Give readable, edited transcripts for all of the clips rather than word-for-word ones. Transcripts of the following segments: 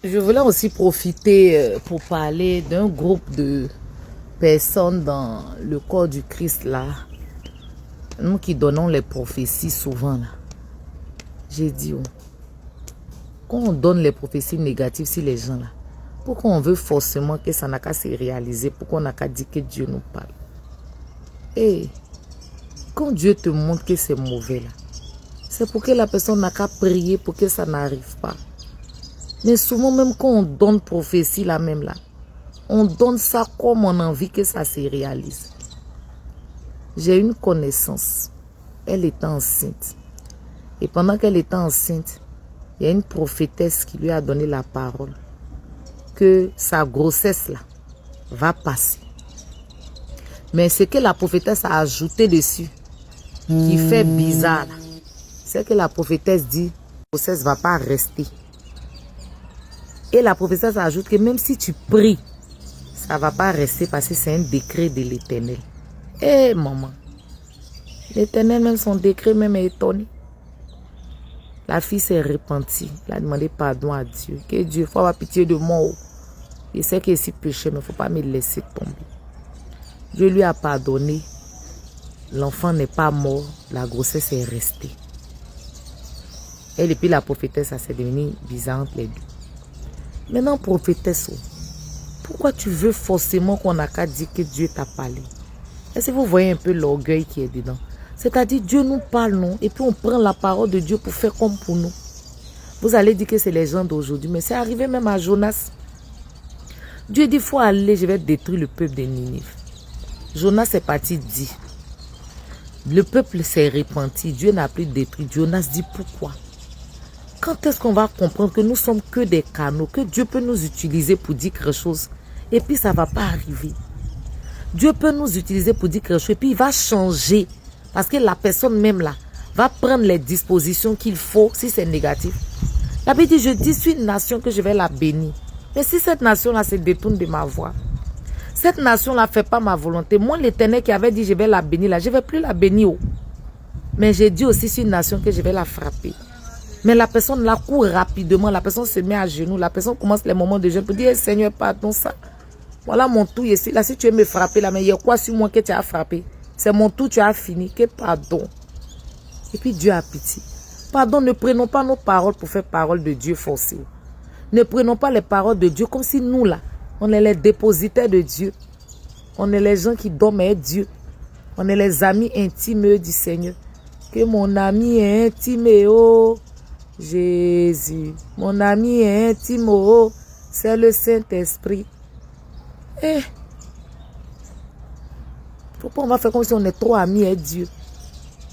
Je voulais aussi profiter pour parler d'un groupe de personnes dans le corps du Christ là. Nous qui donnons les prophéties souvent là. J'ai dit, oh, quand on donne les prophéties négatives sur les gens là, pourquoi on veut forcément que ça n'a qu'à se réaliser? Pourquoi on n'a qu'à dire que Dieu nous parle? Et quand Dieu te montre que c'est mauvais là, c'est pour que la personne n'a qu'à prier pour que ça n'arrive pas. Mais souvent même quand on donne prophétie là même là, on donne ça comme on a envie que ça se réalise. J'ai une connaissance, elle était enceinte. Et pendant qu'elle était enceinte, il y a une prophétesse qui lui a donné la parole que sa grossesse là va passer. Mais ce que la prophétesse a ajouté dessus, qui fait bizarre, c'est que la prophétesse dit la grossesse ne va pas rester. Et la prophétesse ajoute que même si tu pries, ça ne va pas rester parce que c'est un décret de l'Éternel. Eh maman, l'Éternel même son décret même est étonné. La fille s'est repentie, elle a demandé pardon à Dieu. Que Dieu, il faut avoir pitié de moi. Je sais que c'est péché, mais il ne faut pas me laisser tomber. Dieu lui a pardonné. L'enfant n'est pas mort, la grossesse est restée. Elle et puis la prophétesse, ça s'est devenu bizarre entre les deux. Maintenant, prophétesse, pourquoi tu veux forcément qu'on n'a qu'à dire que Dieu t'a parlé? Est-ce que vous voyez un peu l'orgueil qui est dedans? C'est-à-dire, Dieu nous parle, non? Et puis on prend la parole de Dieu pour faire comme pour nous. Vous allez dire que c'est les gens d'aujourd'hui, mais c'est arrivé même à Jonas. Dieu dit, il faut aller, je vais détruire le peuple de Ninive. Jonas est parti dire. Le peuple s'est repenti, Dieu n'a plus détruit. Jonas dit, pourquoi? Quand est-ce qu'on va comprendre que nous sommes que des canaux, que Dieu peut nous utiliser pour dire quelque chose et puis ça ne va pas arriver? Dieu peut nous utiliser pour dire quelque chose et puis il va changer parce que la personne même là va prendre les dispositions qu'il faut si c'est négatif. La Bible dit, je dis, suis une nation que je vais la bénir. Mais si cette nation-là se détourne de ma voix, cette nation-là ne fait pas ma volonté. Moi, l'Éternel qui avait dit, je vais la bénir là, je ne vais plus la bénir. Mais j'ai dit aussi, c'est une nation que je vais la frapper. Mais la personne la court rapidement, la personne se met à genoux, la personne commence les moments de jeûne pour dire, hey, Seigneur, pardon ça. Voilà mon tour ici. Là, si tu veux me frapper, là, mais il y a quoi sur moi que tu as frappé? C'est mon tour, tu as fini. Que pardon. Et puis Dieu a pitié. Pardon, ne prenons pas nos paroles pour faire parole de Dieu forcée. Ne prenons pas les paroles de Dieu comme si nous, là, on est les dépositaires de Dieu. On est les gens qui dorment avec Dieu. On est les amis intimes du Seigneur. Que mon ami est intime, oh. Jésus, mon ami intime, oh, c'est le Saint-Esprit. Eh, faut pas on va faire comme si on est trop amis avec Dieu.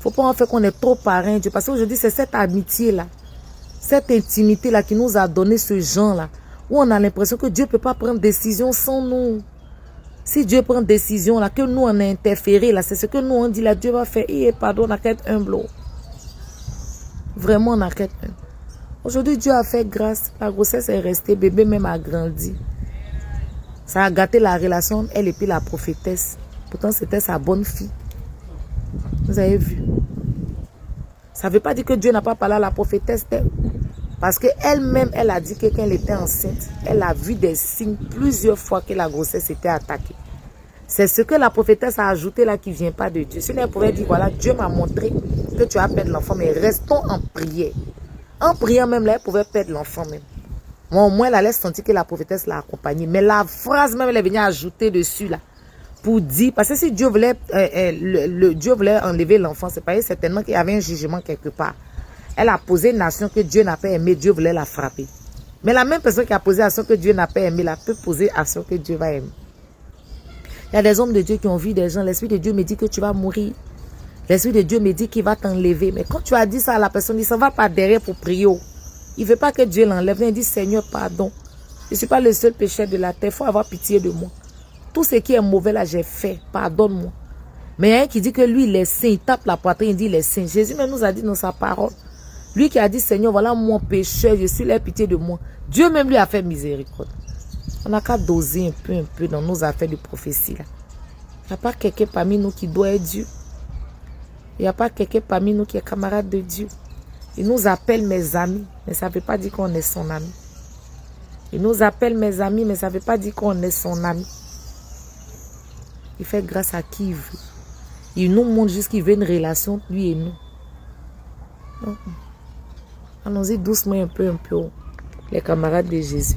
Faut pas on va faire qu'on est trop parrain Dieu. Parce qu'aujourd'hui, c'est cette amitié-là, cette intimité-là qui nous a donné ce genre-là, où on a l'impression que Dieu ne peut pas prendre décision sans nous. Si Dieu prend décision, là, que nous on a interféré, là, c'est ce que nous on dit, là, Dieu va faire. Eh, pardon, on a qu'à être humble. Vraiment, on a qu'à être humble. Aujourd'hui, Dieu a fait grâce. La grossesse est restée. Bébé même a grandi. Ça a gâté la relation, elle et puis la prophétesse. Pourtant, c'était sa bonne fille. Vous avez vu? Ça ne veut pas dire que Dieu n'a pas parlé à la prophétesse. Parce qu'elle-même, elle a dit que quand elle était enceinte, elle a vu des signes plusieurs fois que la grossesse était attaquée. C'est ce que la prophétesse a ajouté là qui ne vient pas de Dieu. Sinon, elle pourrait dire, voilà, Dieu m'a montré que tu as perdu l'enfant, mais restons en prière. En priant même, là, elle pouvait perdre l'enfant même. Moi, au moins, elle allait sentir que la prophétesse l'a accompagnée. Mais la phrase même, elle est venue ajouter dessus, là, pour dire, parce que si Dieu voulait, Dieu voulait enlever l'enfant, c'est pas certainement qu'il y avait un jugement quelque part. Elle a posé une nation que Dieu n'a pas aimée, Dieu voulait la frapper. Mais la même personne qui a posé action que Dieu n'a pas aimée, là, peut poser action que Dieu va aimer. Il y a des hommes de Dieu qui ont vu des gens, l'Esprit de Dieu me dit que tu vas mourir. L'Esprit de Dieu me dit qu'il va t'enlever. Mais quand tu as dit ça à la personne, il ne va pas derrière pour prier. Il ne veut pas que Dieu l'enlève. Il dit, Seigneur, pardon. Je ne suis pas le seul pécheur de la terre. Il faut avoir pitié de moi. Tout ce qui est mauvais là, j'ai fait. Pardonne-moi. Mais il y a un qui dit que lui, il est saint. Il tape la poitrine, il dit, il est saint. Jésus même nous a dit dans sa parole. Lui qui a dit, Seigneur, voilà mon pécheur. Je suis là, pitié de moi. Dieu même lui a fait miséricorde. On n'a qu'à doser un peu dans nos affaires de prophétie là. Il n'y a pas quelqu'un parmi nous qui doit être Dieu. Il n'y a pas quelqu'un parmi nous qui est camarade de Dieu. Il nous appelle mes amis, mais ça ne veut pas dire qu'on est son ami. Il nous appelle mes amis, mais ça ne veut pas dire qu'on est son ami. Il fait grâce à qui il veut. Il nous montre juste qu'il veut une relation, lui et nous. Donc, allons-y doucement un peu, les camarades de Jésus.